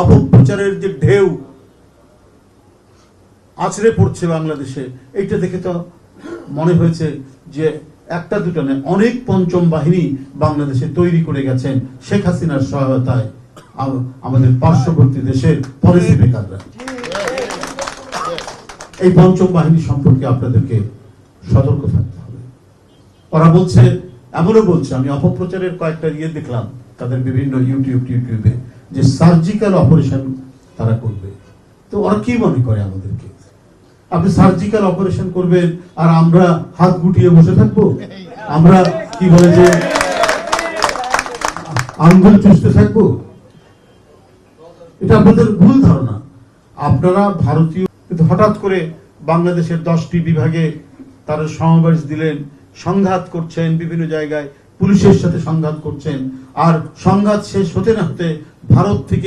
অপপ্রচারের যে ঢেউ আছড়ে পড়ছে বাংলাদেশে, এইটা দেখে তো মনে হয়েছে যে একটা দুটো নয়, অনেক পঞ্চম বাহিনী বাংলাদেশে তৈরি করে গেছেন শেখ হাসিনার সহায়তায় আমাদের পার্শ্ববর্তী দেশের পলিসি মেকাররা। এই পঞ্চম বাহিনী সম্পর্কে আপনাদেরকে সতর্ক থাকতে হবে। ওরা বলছে, এমনও বলছে, আমি অপপ্রচারের কয়েকটা দেখলাম তাদের বিভিন্ন ইউটিউবে, যে সার্জিক্যাল অপারেশন তারা করবে। তো ওরা কি মনে করে আমাদেরকে? আপনি সার্জিক্যাল অপারেশন করবেন আর আমরা হাত গুটিয়ে বসে থাকবো? আমরা কি বলে যে আঙ্গুল চুষতে থাকবো? এটা আপনাদের ভুল ধারণা। আপনারা ভারতীয়, কিন্তু হঠাৎ করে বাংলাদেশের 10টি বিভাগে তারা সমাবেশ দিলেন, সংঘাত করছেন, বিভিন্ন জায়গায় পুলিশের সাথে সংঘাত করছেন, আর সংঘাত শেষ হতে না হতে ভারত থেকে